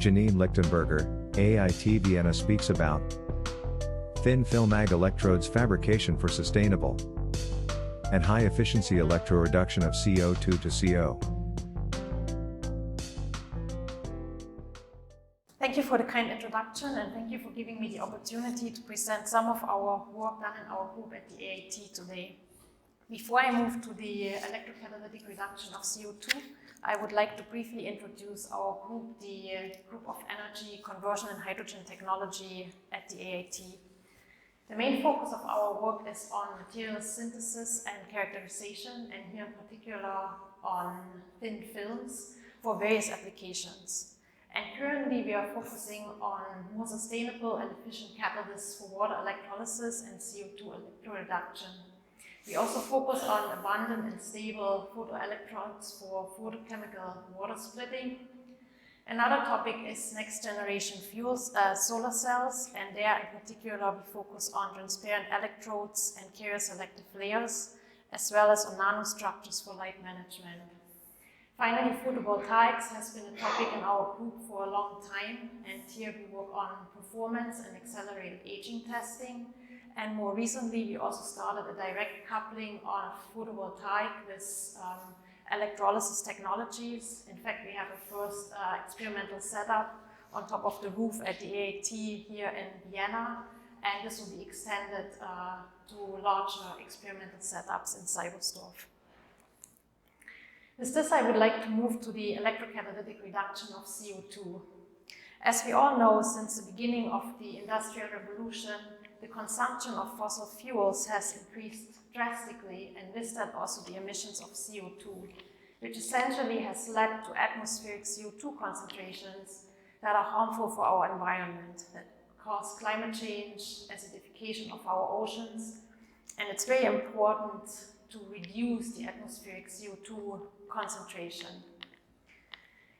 Janine Lichtenberger, AIT Vienna speaks about thin film mag electrodes fabrication for sustainable and high-efficiency electroreduction of CO₂-to-CO. Thank you for the kind introduction, and thank you for giving me the opportunity to present some of our work done in our group at the AIT today. Before I move to the electrocatalytic reduction of CO2, I would like to briefly introduce our group, the Group of Energy, Conversion and Hydrogen Technology at the AIT. The main focus of our work is on material synthesis and characterization, and here in particular on thin films for various applications. And currently we are focusing on more sustainable and efficient catalysts for water electrolysis and CO2 electroreduction. We also focus on abundant and stable photoelectrodes for photochemical water splitting. Another topic is next generation fuels, solar cells, and there in particular we focus on transparent electrodes and carrier selective layers, as well as on nanostructures for light management. Finally, photovoltaics has been a topic in our group for a long time, and here we work on performance and accelerated aging testing. And more recently, we also started a direct coupling of photovoltaic with electrolysis technologies. In fact, we have a first experimental setup on top of the roof at the AIT here in Vienna, and this will be extended to larger experimental setups in Seibersdorf. With this, I would like to move to the electrocatalytic reduction of CO2. As we all know, since the beginning of the Industrial Revolution, the consumption of fossil fuels has increased drastically, and with that also the emissions of CO2, which essentially has led to atmospheric CO2 concentrations that are harmful for our environment, that cause climate change, acidification of our oceans, and it's very important to reduce the atmospheric CO2 concentration.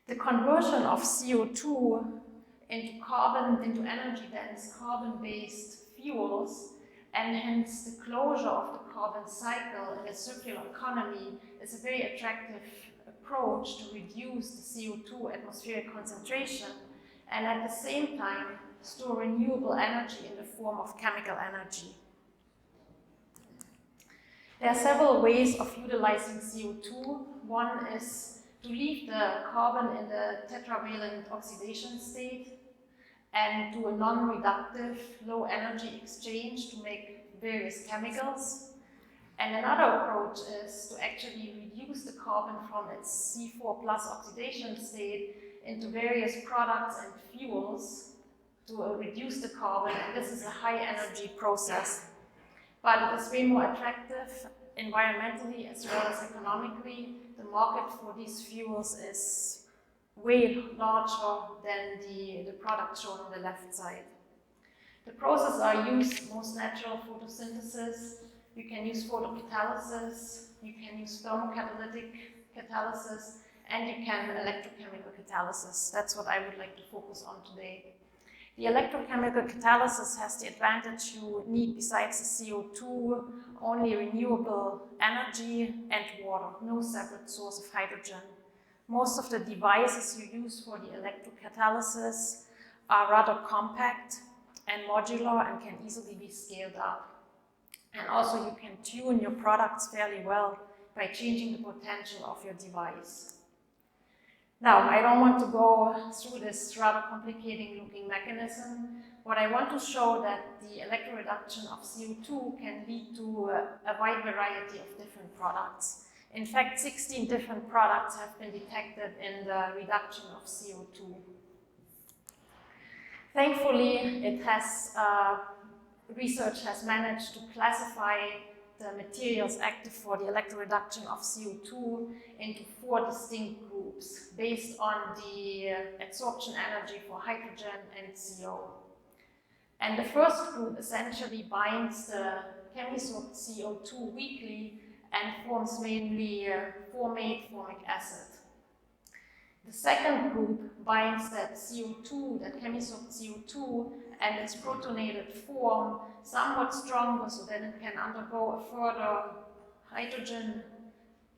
The conversion of CO2 into energy-dense carbon-based fuels, and hence the closure of the carbon cycle in a circular economy, is a very attractive approach to reduce the CO2 atmospheric concentration and at the same time store renewable energy in the form of chemical energy. There are several ways of utilizing CO2. One is to leave the carbon in the tetravalent oxidation state and do a non-reductive, low-energy exchange to make various chemicals. And another approach is to actually reduce the carbon from its C4+ oxidation state into various products and fuels to reduce the carbon, and this is a high-energy process. But it is way more attractive environmentally as well as economically. The market for these fuels is way larger than the product shown on the left side. The processes are used most natural photosynthesis. You can use photocatalysis, you can use thermocatalytic catalysis, and you can electrochemical catalysis. That's what I would like to focus on today. The electrochemical catalysis has the advantage you need, besides the CO2, only renewable energy and water, no separate source of hydrogen. Most of the devices you use for the electrocatalysis are rather compact and modular and can easily be scaled up. And also you can tune your products fairly well by changing the potential of your device. Now, I don't want to go through this rather complicated looking mechanism. What I want to show that the electroreduction of CO2 can lead to a wide variety of different products. In fact, 16 different products have been detected in the reduction of CO2. Thankfully, research has managed to classify the materials active for the electroreduction of CO2 into 4 distinct groups based on the adsorption energy for hydrogen and CO. And the first group essentially binds the chemisorpted CO2 weakly and forms mainly formate formic acid. The second group binds that CO2, that chemisorpted CO2, and its protonated form somewhat stronger so that it can undergo a further hydrogen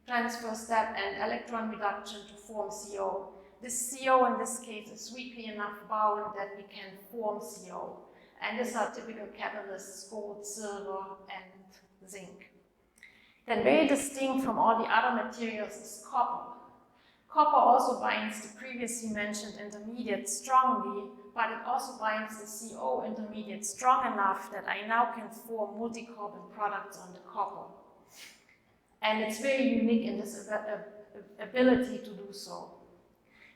transfer step and electron reduction to form CO. this CO in this case is weakly enough bound that we can form CO. And these are typical catalysts, gold, silver, and zinc. Then very distinct from all the other materials is copper. Copper also binds the previously mentioned intermediate strongly, but it also binds the CO intermediate strong enough that I now can form multi-carbon products on the copper. And it's very unique in this ability to do so.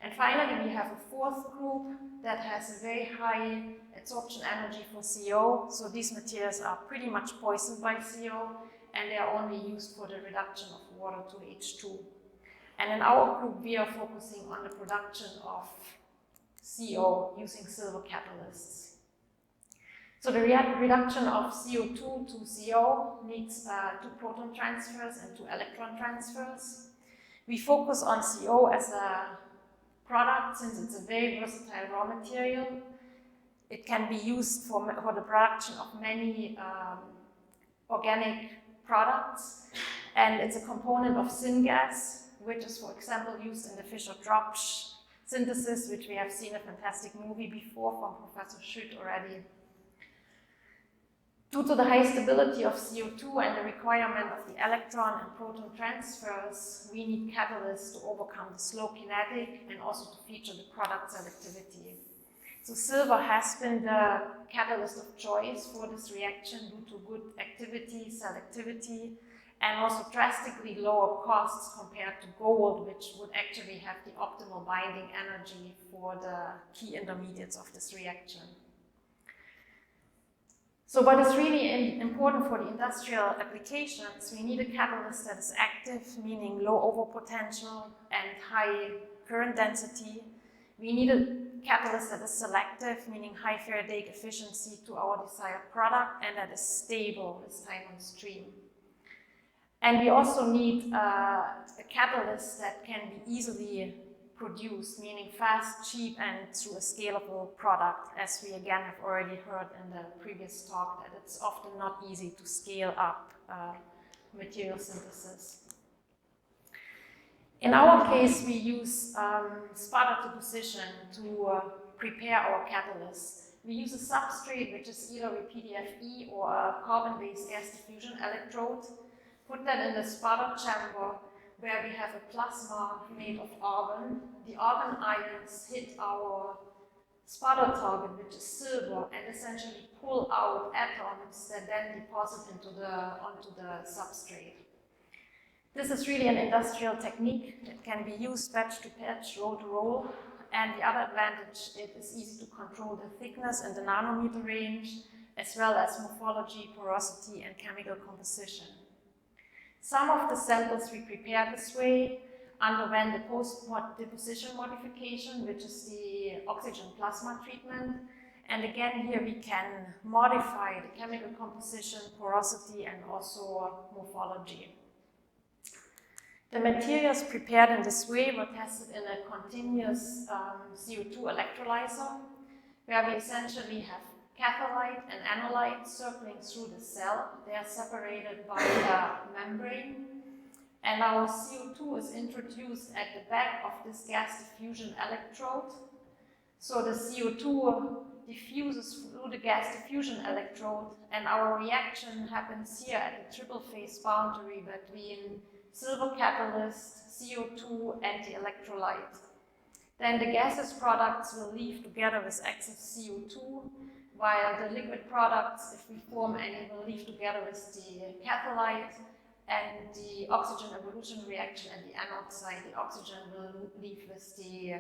And finally, we have a fourth group that has a very high adsorption energy for CO. So these materials are pretty much poisoned by CO, and they are only used for the reduction of water to H2. And in our group, we are focusing on the production of CO using silver catalysts. So the reduction of CO2 to CO needs 2 proton transfers and 2 electron transfers. We focus on CO as a product since it's a very versatile raw material. It can be used for the production of many organic products, and it's a component of syngas, which is, for example, used in the Fischer-Tropsch synthesis, which we have seen a fantastic movie before from Professor Schütt already. Due to the high stability of CO2 and the requirement of the electron and proton transfers, we need catalysts to overcome the slow kinetic and also to feature the product selectivity. So silver has been the catalyst of choice for this reaction due to good activity, selectivity, and also drastically lower costs compared to gold, which would actually have the optimal binding energy for the key intermediates of this reaction. So what is really important for the industrial applications, we need a catalyst that is active, meaning low overpotential and high current density. We need a catalyst that is selective, meaning high Faradaic efficiency to our desired product, and that is stable as time on stream. And we also need a catalyst that can be easily produced, meaning fast, cheap, and through a scalable product, as we again have already heard in the previous talk, that it's often not easy to scale up material synthesis. In our case, we use Sputter deposition to prepare our catalyst. We use a substrate, which is either a PDFE or a carbon-based gas diffusion electrode, put that in the Sputter chamber, where we have a plasma made of argon. The argon ions hit our Sputter target, which is silver, and essentially pull out atoms that then deposit onto the substrate. This is really an industrial technique. It can be used batch to batch, roll to roll, and the other advantage, it is easy to control the thickness and the nanometer range, as well as morphology, porosity, and chemical composition. Some of the samples we prepared this way underwent the post-deposition modification, which is the oxygen plasma treatment. And again, here we can modify the chemical composition, porosity, and also morphology. The materials prepared in this way were tested in a continuous CO2 electrolyzer, where we essentially have catholyte and anolyte circling through the cell. They are separated by a membrane. And our CO2 is introduced at the back of this gas diffusion electrode. So the CO2 diffuses through the gas diffusion electrode, and our reaction happens here at the triple phase boundary between silver catalyst, CO2, and the electrolyte. Then the gaseous products will leave together with excess CO2, while the liquid products, if we form any, will leave together with the catholyte, and the oxygen evolution reaction at the anode side, the oxygen will leave with the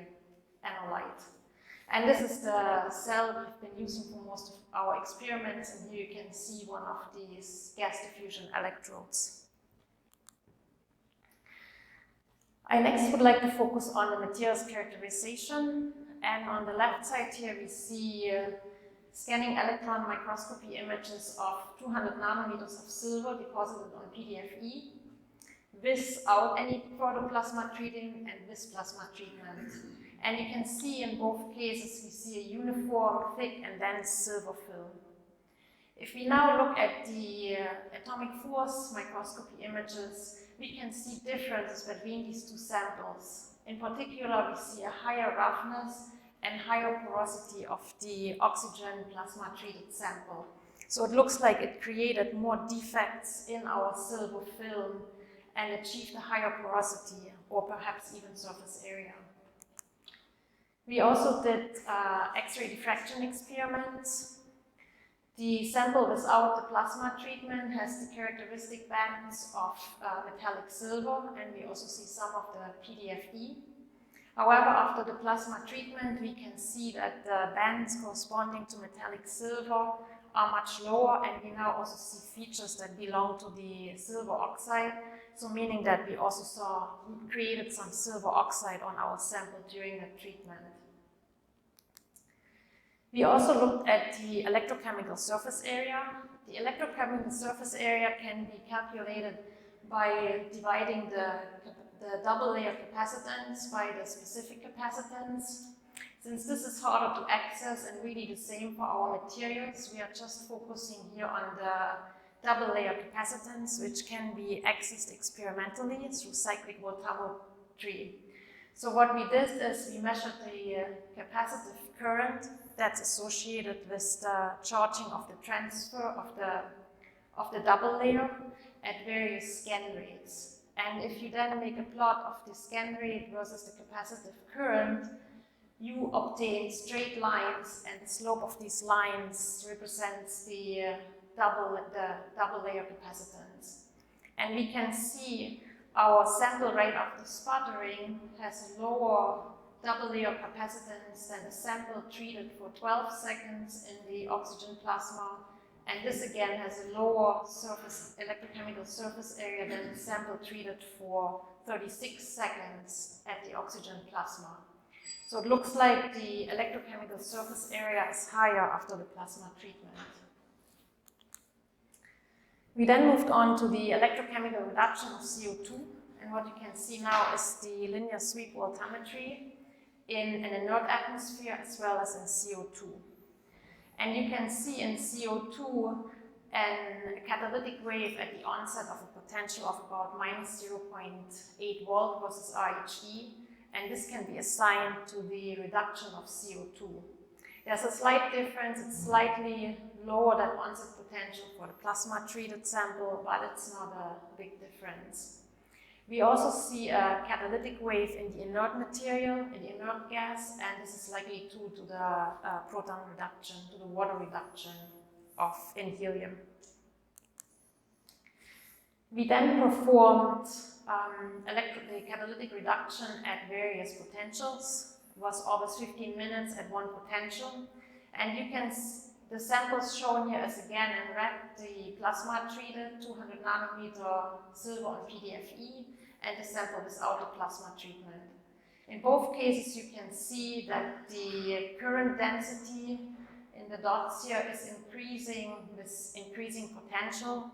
anolyte. And this is the cell we've been using for most of our experiments, and here you can see one of these gas diffusion electrodes. I next would like to focus on the materials characterization, and on the left side here we see scanning electron microscopy images of 200 nanometers of silver deposited on PDFE without any protoplasma treating and with plasma treatment. And you can see in both cases we see a uniform, thick and dense silver film. If we now look at the atomic force microscopy images, we can see differences between these two samples. In particular, we see a higher roughness and higher porosity of the oxygen plasma treated sample. So it looks like it created more defects in our silver film and achieved a higher porosity or perhaps even surface area. We also did X-ray diffraction experiments. The sample without the plasma treatment has the characteristic bands of metallic silver, and we also see some of the PDFE. However, after the plasma treatment, we can see that the bands corresponding to metallic silver are much lower, and we now also see features that belong to the silver oxide, so meaning that we also created some silver oxide on our sample during the treatment. We also looked at the electrochemical surface area. The electrochemical surface area can be calculated by dividing the double layer capacitance by the specific capacitance. Since this is harder to access and really the same for our materials, we are just focusing here on the double layer capacitance, which can be accessed experimentally through cyclic voltammetry. So what we did is we measured the capacitive current that's associated with the charging of the transfer of the double layer at various scan rates. And if you then make a plot of the scan rate versus the capacitive current, you obtain straight lines, and the slope of these lines represents the double layer capacitance. And we can see our sample rate after sputtering has a lower double layer capacitance than the sample treated for 12 seconds in the oxygen plasma. And this again has a lower electrochemical surface area than the sample treated for 36 seconds at the oxygen plasma. So it looks like the electrochemical surface area is higher after the plasma treatment. We then moved on to the electrochemical reduction of CO2. And what you can see now is the linear sweep voltammetry in an inert atmosphere as well as in CO2. And you can see in CO2 a catalytic wave at the onset of a potential of about minus 0.8 volt versus RHE, and this can be assigned to the reduction of CO2. There's a slight difference, it's slightly lower than onset potential for the plasma treated sample, but it's not a big difference. We also see a catalytic wave in the inert material, in the inert gas, and this is likely due to the proton reduction, to the water reduction in helium. We then performed the catalytic reduction at various potentials. It was always 15 minutes at one potential, and you can the samples shown here is again in red the plasma treated 200 nanometer silver on PDFE, and the sample without the plasma treatment. In both cases, you can see that the current density in the dots here is increasing with increasing potential.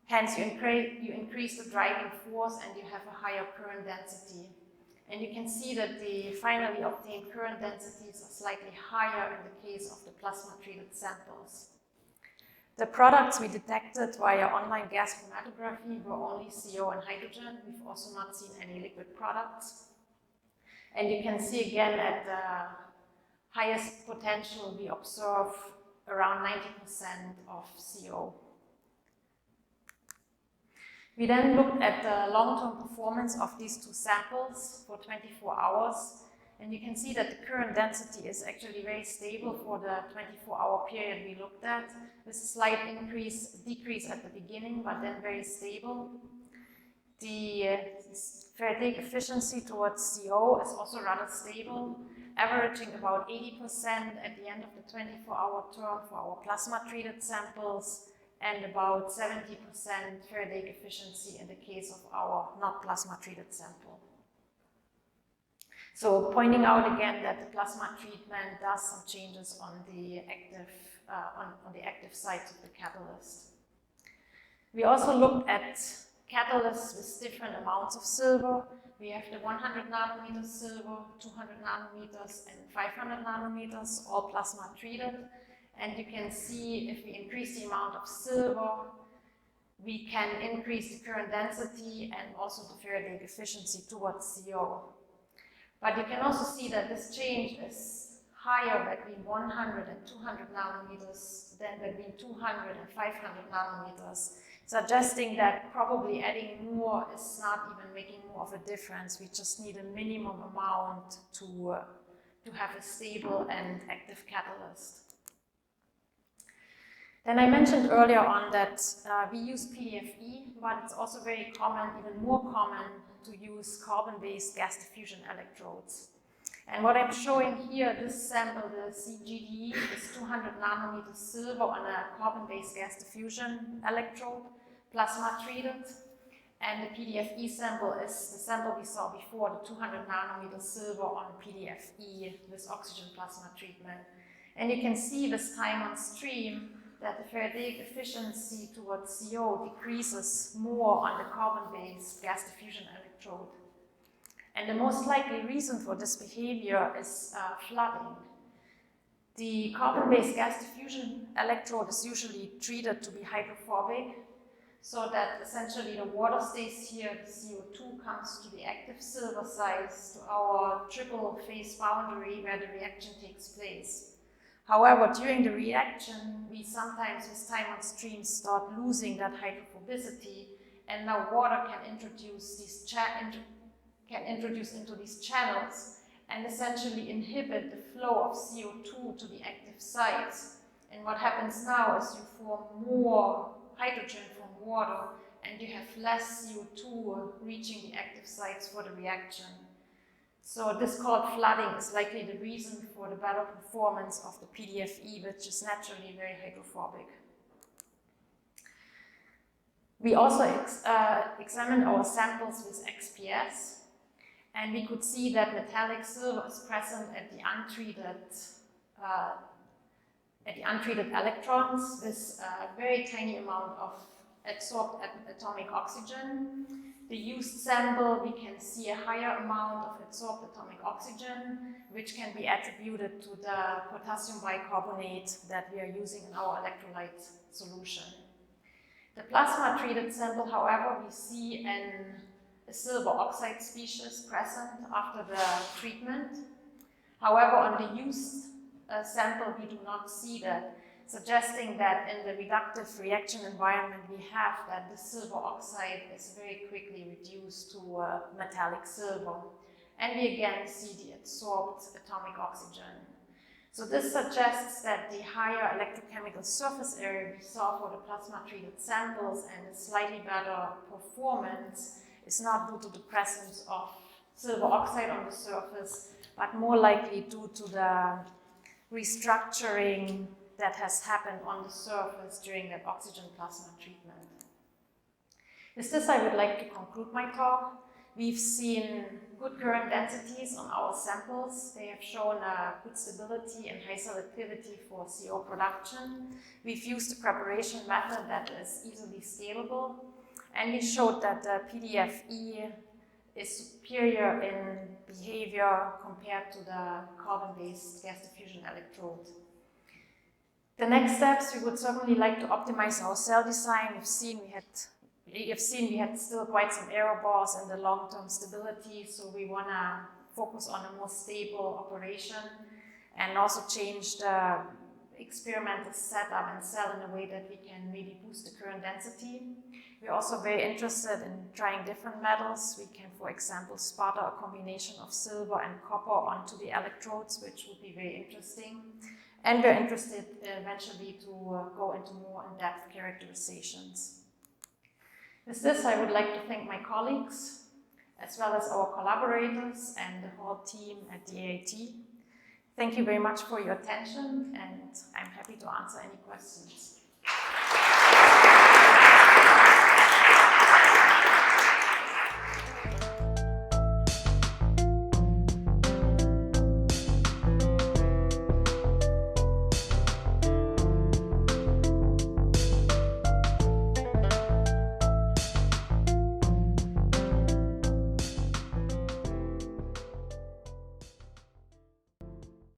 Hence, you increase the driving force and you have a higher current density. And you can see that the finally obtained current densities are slightly higher in the case of the plasma-treated samples. The products we detected via online gas chromatography were only CO and hydrogen. We've also not seen any liquid products. And you can see again at the highest potential we observe around 90% of CO. We then looked at the long-term performance of these two samples for 24 hours. And you can see that the current density is actually very stable for the 24-hour period we looked at, with a slight decrease at the beginning, but then very stable. The Faradaic efficiency towards CO is also rather stable, averaging about 80% at the end of the 24-hour term for our plasma-treated samples, and about 70% Faradaic efficiency in the case of our not plasma-treated sample. So pointing out again that the plasma treatment does some changes on the active sites of the catalyst. We also looked at catalysts with different amounts of silver. We have the 100 nanometers silver, 200 nanometers, and 500 nanometers, all plasma treated. And you can see if we increase the amount of silver, we can increase the current density and also the Faradaic efficiency towards CO. But you can also see that this change is higher between 100 and 200 nanometers than between 200 and 500 nanometers, suggesting that probably adding more is not even making more of a difference. We just need a minimum amount to have a stable and active catalyst. Then I mentioned earlier on that we use PDFE, but it's also very common, even more common, to use carbon-based gas diffusion electrodes. And what I'm showing here, this sample, the CGDE, is 200 nanometers silver on a carbon-based gas diffusion electrode, plasma treated. And the PDFE sample is the sample we saw before, the 200 nanometers silver on PDFE with oxygen plasma treatment. And you can see this time on stream that the Faradaic efficiency towards CO decreases more on the carbon-based gas diffusion electrode. And the most likely reason for this behavior is flooding. The carbon-based gas diffusion electrode is usually treated to be hydrophobic, so that essentially the water stays here, the CO2 comes to the active silver size, to our triple phase boundary where the reaction takes place. However, during the reaction, we sometimes, with time on stream, start losing that hydrophobicity, and now water can introduce into these channels and essentially inhibit the flow of CO2 to the active sites. And what happens now is you form more hydrogen from water, and you have less CO2 reaching the active sites for the reaction. So this called flooding is likely the reason for the better performance of the PDFE, which is naturally very hydrophobic. We also examined our samples with XPS, and we could see that metallic silver is present at the untreated electrons with a very tiny amount of adsorbed atomic oxygen. The used sample, we can see a higher amount of adsorbed atomic oxygen, which can be attributed to the potassium bicarbonate that we are using in our electrolyte solution. The plasma treated sample, however, we see a silver oxide species present after the treatment. However, on the used sample, we do not see that, suggesting that in the reductive reaction environment we have, that the silver oxide is very quickly reduced to metallic silver. And we again see the adsorbed atomic oxygen. So this suggests that the higher electrochemical surface area we saw for the plasma-treated samples and the slightly better performance is not due to the presence of silver oxide on the surface, but more likely due to the restructuring that has happened on the surface during that oxygen plasma treatment. With this, I would like to conclude my talk. We've seen good current densities on our samples. They have shown a good stability and high selectivity for CO production. We've used a preparation method that is easily scalable. And we showed that the PDFE is superior in behavior compared to the carbon-based gas diffusion electrode. The next steps, we would certainly like to optimize our cell design. We have seen we had still quite some error bars in the long-term stability, so we want to focus on a more stable operation and also change the experimental setup and cell in a way that we can really boost the current density. We're also very interested in trying different metals. We can, for example, sputter a combination of silver and copper onto the electrodes, which would be very interesting. And we're interested eventually to go into more in-depth characterizations. With this, I would like to thank my colleagues, as well as our collaborators and the whole team at the AIT. Thank you very much for your attention, and I'm happy to answer any questions.